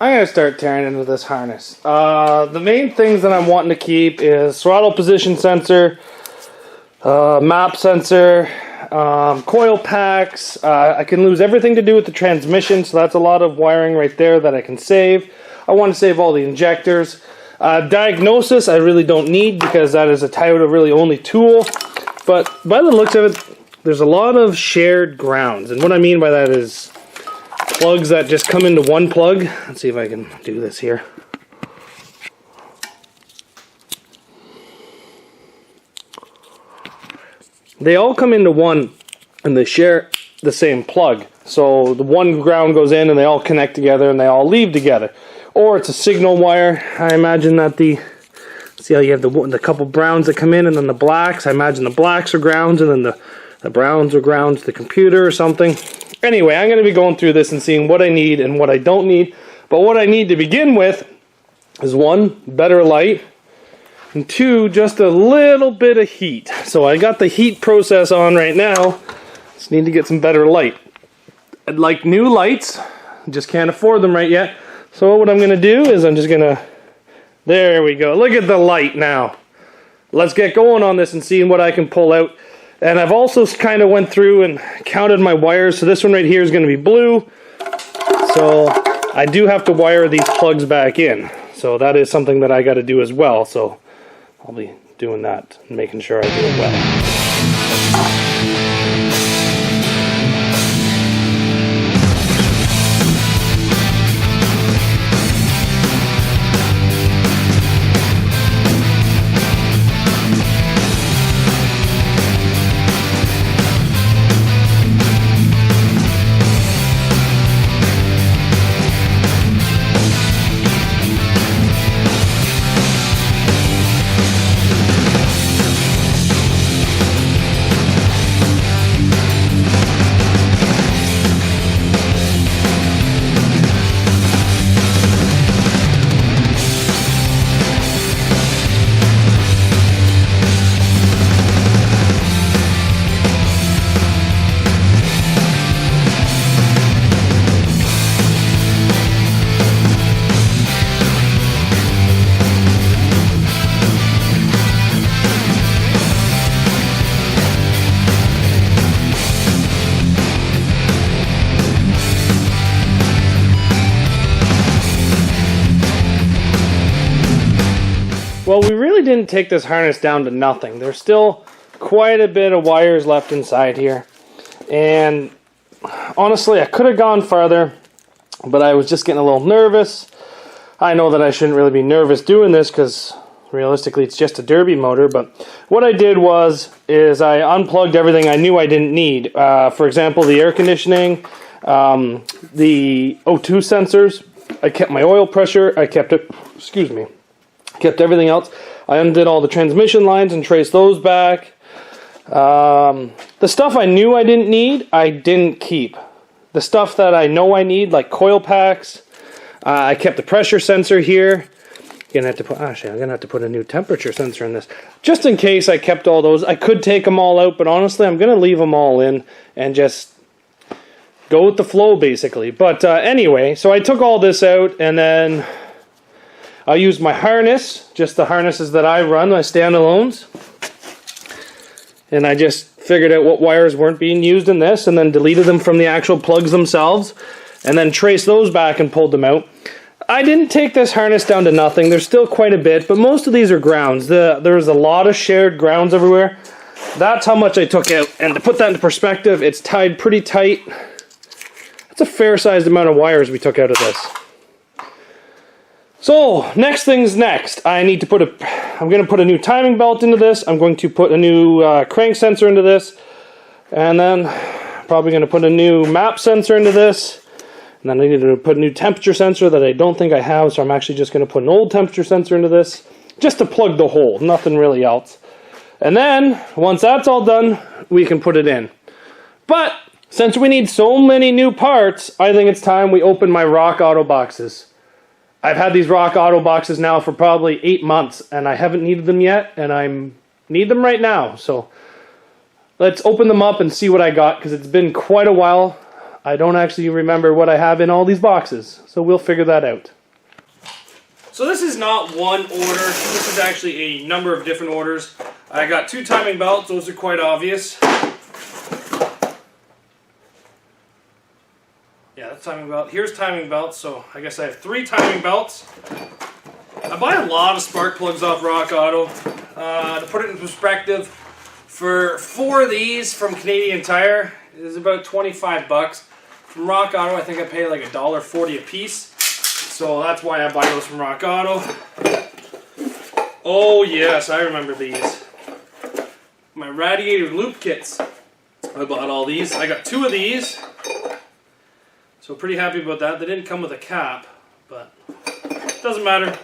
I'm going to start tearing into this harness. The main things that I'm wanting to keep is throttle position sensor, map sensor, coil packs. I can lose everything to do with the transmission, so that's a lot of wiring right there that I can save. I want to save all the injectors. Diagnosis I really don't need because that is a Toyota really only tool. But by the looks of it, there's a lot of shared grounds. And what I mean by that is plugs that just come into one plug. Let's see if I can do this here. They all come into one and they share the same plug. So the one ground goes in and they all connect together and they all leave together. Or it's a signal wire. I imagine that see how you have the couple browns that come in and then the blacks. I imagine the blacks are grounds and then the browns are grounds to the computer or something. Anyway, I'm going to be going through this and seeing what I need and what I don't need. But what I need to begin with is 1, better light. And 2, just a little bit of heat. So I got the heat process on right now. Just need to get some better light. I'd like new lights. Just can't afford them right yet. So what I'm going to do is I'm just going to... There we go. Look at the light now. Let's get going on this and seeing what I can pull out. And I've also kind of went through and counted my wires. So this one right here is going to be blue. So I do have to wire these plugs back in. So that is something that I got to do as well. So I'll be doing that and making sure I do it well. Well, we really didn't take this harness down to nothing. There's still quite a bit of wires left inside here. And honestly, I could have gone farther, but I was just getting a little nervous. I know that I shouldn't really be nervous doing this because realistically it's just a derby motor. But what I did is I unplugged everything I knew I didn't need. For example, the air conditioning, the O2 sensors. I kept my oil pressure. I kept it, kept everything else. I undid all the transmission lines and traced those back. The stuff I knew I didn't need, I didn't keep. The stuff that I know I need, like coil packs, I kept the pressure sensor here. I'm gonna have to put a new temperature sensor in this. Just in case I kept all those. I could take them all out, but honestly I'm gonna leave them all in and just go with the flow basically. But anyway, so I took all this out and then I used my harness, just the harnesses that I run, my standalones. And I just figured out what wires weren't being used in this and then deleted them from the actual plugs themselves and then traced those back and pulled them out. I didn't take this harness down to nothing. There's still quite a bit, but most of these are grounds. There's a lot of shared grounds everywhere. That's how much I took out. And to put that into perspective, it's tied pretty tight. That's a fair-sized amount of wires we took out of this. So, next thing's next. I'm going to put a new timing belt into this. I'm going to put a new crank sensor into this. And then, probably going to put a new map sensor into this. And then I need to put a new temperature sensor that I don't think I have, so I'm actually just going to put an old temperature sensor into this, just to plug the hole, nothing really else. And then, once that's all done, we can put it in. But, since we need so many new parts, I think it's time we open my Rock Auto boxes. I've had these Rock Auto boxes now for probably 8 months, and I haven't needed them yet, and I need them right now. So, let's open them up and see what I got, because it's been quite a while. I don't actually remember what I have in all these boxes, so we'll figure that out. So this is not one order, this is actually a number of different orders. I got 2 timing belts, those are quite obvious. Yeah, that's timing belt. Here's timing belts, so I guess I have 3 timing belts. I buy a lot of spark plugs off Rock Auto. To put it in perspective, for 4 of these from Canadian Tire, it is about 25 bucks. From Rock Auto, I think I pay like $1.40 a piece. So that's why I buy those from Rock Auto. Oh yes, I remember these. My radiator loop kits. I bought all these. I got 2 of these. So pretty happy about that. They didn't come with a cap, but it doesn't matter.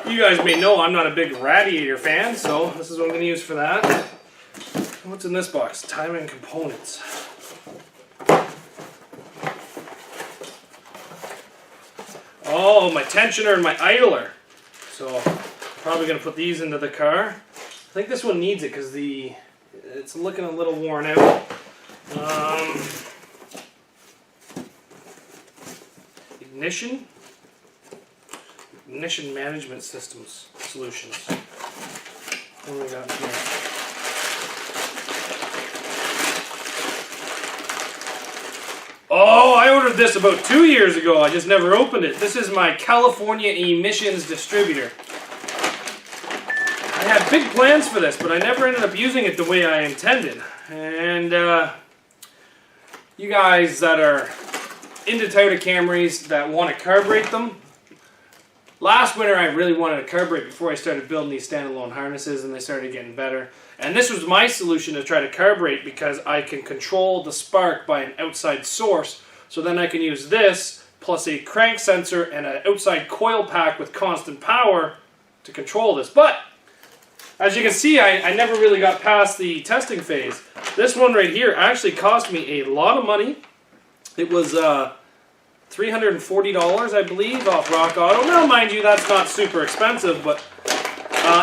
You guys may know I'm not a big radiator fan, so this is what I'm going to use for that. What's in this box? Timing components. Oh, my tensioner and my idler. So I'm probably going to put these into the car. I think this one needs it because it's looking a little worn out. Ignition management systems solutions. What do we got here? Oh, I ordered this about 2 years ago. I just never opened it. This is my California emissions distributor. I had big plans for this, but I never ended up using it the way I intended. And you guys that are into Toyota Camrys that want to carburate them, last winter I really wanted to carburate before I started building these standalone harnesses, and they started getting better. And this was my solution to try to carburate because I can control the spark by an outside source. So then I can use this plus a crank sensor and an outside coil pack with constant power to control this. But as you can see, I never really got past the testing phase. This one right here actually cost me a lot of money. It was $340, I believe, off Rock Auto. Now, mind you, that's not super expensive, but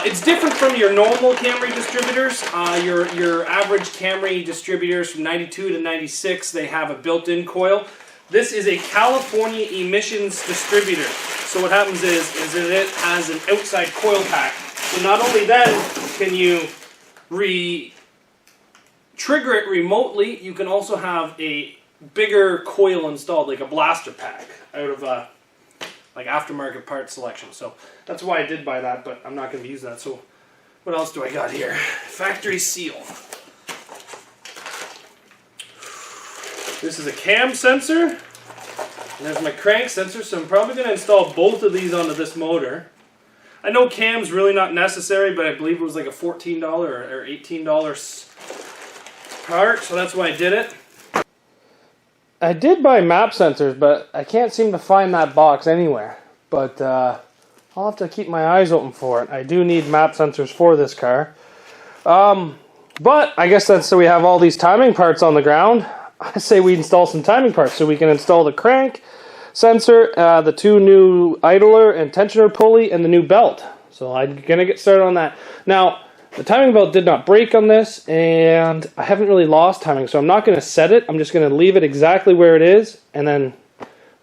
it's different from your normal Camry distributors. Your average Camry distributors from 92 to 96, they have a built-in coil. This is a California emissions distributor. So what happens is that it has an outside coil pack. So not only then can you trigger it remotely, you can also have a bigger coil installed, like a blaster pack out of like aftermarket part selection. So that's why I did buy that, but I'm not going to use that. So what else do I got here? Factory seal. This is a cam sensor. And there's my crank sensor, so I'm probably going to install both of these onto this motor. I know cam's really not necessary, but I believe it was like a $14 or $18 part, so that's why I did it. I did buy map sensors, but I can't seem to find that box anywhere. But I'll have to keep my eyes open for it. I do need map sensors for this car. But I guess that's so we have all these timing parts on the ground. I say we install some timing parts so we can install the crank sensor, the 2 new idler and tensioner pulley, and the new belt. So I'm going to get started on that. Now, the timing belt did not break on this, and I haven't really lost timing, so I'm not going to set it. I'm just going to leave it exactly where it is and then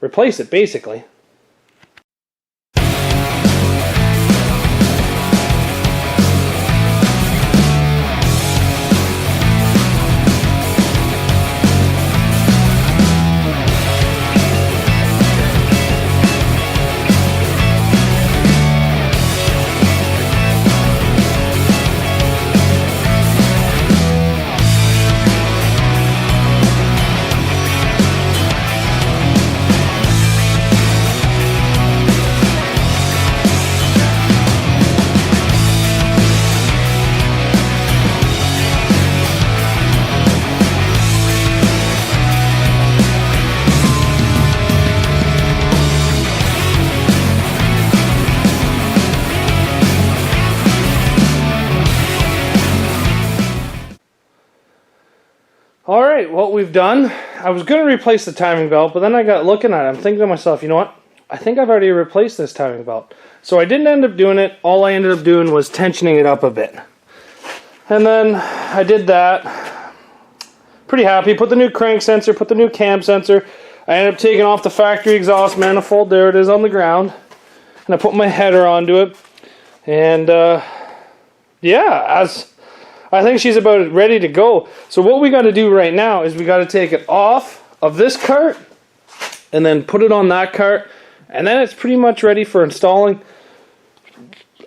replace it, basically. Alright, what we've done, I was going to replace the timing belt, but then I got looking at it, I'm thinking to myself, you know what, I think I've already replaced this timing belt. So I didn't end up doing it, all I ended up doing was tensioning it up a bit. And then I did that, pretty happy. Put the new crank sensor, put the new cam sensor. I ended up taking off the factory exhaust manifold. There it is on the ground. And I put my header onto it. And yeah, I think she's about ready to go. So what we got to do right now is we got to take it off of this cart and then put it on that cart. And then it's pretty much ready for installing.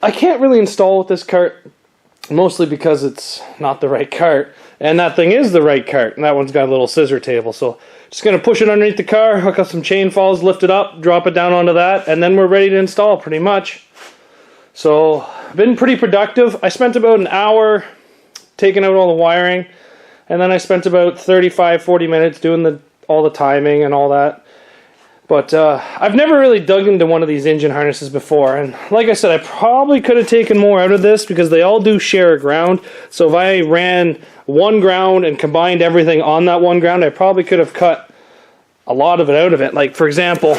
I can't really install with this cart, mostly because it's not the right cart. And that thing is the right cart. And that one's got a little scissor table. So just going to push it underneath the car, hook up some chain falls, lift it up, drop it down onto that, and then we're ready to install pretty much. So, been pretty productive. I spent about an hour taking out all the wiring, and then I spent about 35-40 minutes doing all the timing and all that. But I've never really dug into one of these engine harnesses before, and like I said, I probably could have taken more out of this because they all do share a ground. So if I ran one ground and combined everything on that one ground, I probably could have cut a lot of it out of it. Like, for example,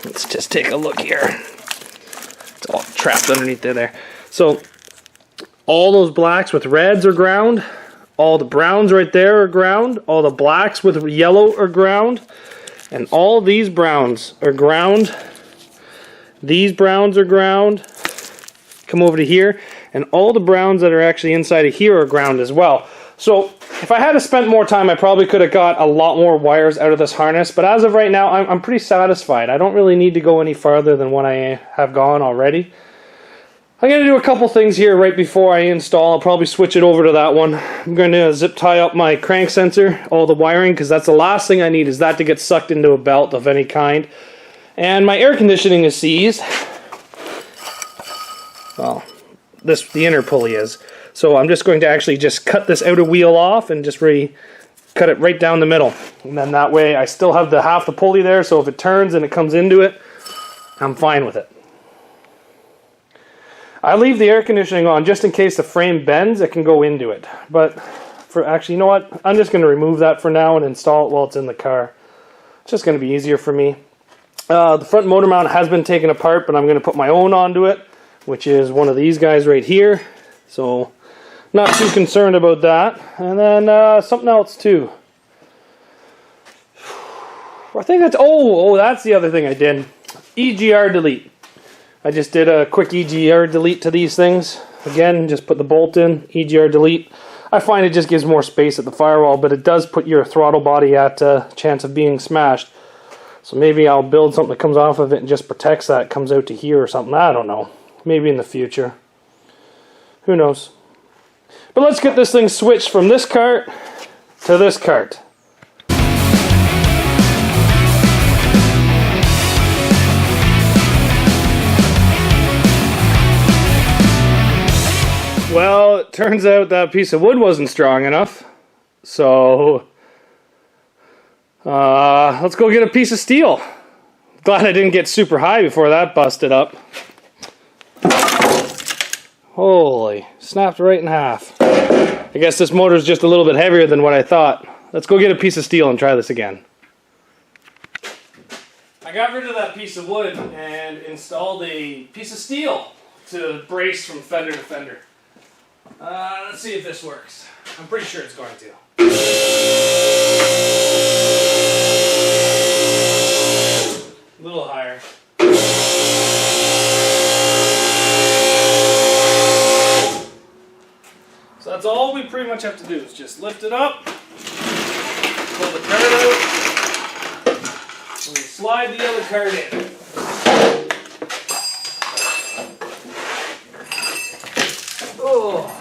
let's just take a look here. It's all trapped underneath there. So all those blacks with reds are ground. All the browns right there are ground. All the blacks with yellow are ground. And all these browns are ground. These browns are ground. Come over to here. And all the browns that are actually inside of here are ground as well. So if I had to spend more time, I probably could have got a lot more wires out of this harness. But as of right now, I'm pretty satisfied. I don't really need to go any farther than what I have gone already. I'm going to do a couple things here right before I install. I'll probably switch it over to that one. I'm going to zip tie up my crank sensor, all the wiring, because that's the last thing I need is that to get sucked into a belt of any kind. And my air conditioning is seized. Well, the inner pulley is. So I'm just going to actually just cut this outer wheel off and just cut it right down the middle. And then that way I still have half the pulley there, so if it turns and it comes into it, I'm fine with it. I leave the air conditioning on just in case the frame bends, it can go into it. But actually, you know what? I'm just going to remove that for now and install it while it's in the car. It's just going to be easier for me. The front motor mount has been taken apart, but I'm going to put my own onto it, which is one of these guys right here. So, not too concerned about that. And then something else too. I think that's, that's the other thing I did. EGR delete. I just did a quick EGR delete to these things. Again, just put the bolt in, EGR delete. I find it just gives more space at the firewall, but it does put your throttle body at a chance of being smashed. So maybe I'll build something that comes off of it and just protects that, comes out to here or something. I don't know. Maybe in the future. Who knows? But let's get this thing switched from this cart to this cart. Well, it turns out that piece of wood wasn't strong enough. So, let's go get a piece of steel. Glad I didn't get super high before that busted up. Holy, snapped right in half. I guess this motor's just a little bit heavier than what I thought. Let's go get a piece of steel and try this again. I got rid of that piece of wood and installed a piece of steel to brace from fender to fender. Let's see if this works. I'm pretty sure it's going to. A little higher. So that's all we pretty much have to do is just lift it up, pull the cart out, and we slide the other cart in. Oh.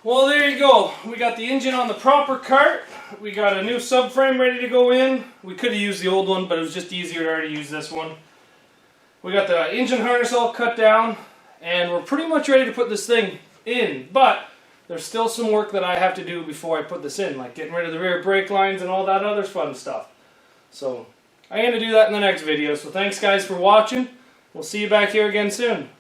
Well, there you go. We got the engine on the proper cart. We got a new subframe ready to go in. We could have used the old one, but it was just easier to already use this one. We got the engine harness all cut down, and we're pretty much ready to put this thing in. But there's still some work that I have to do before I put this in, like getting rid of the rear brake lines and all that other fun stuff. So I'm going to do that in the next video. So thanks guys for watching. We'll see you back here again soon.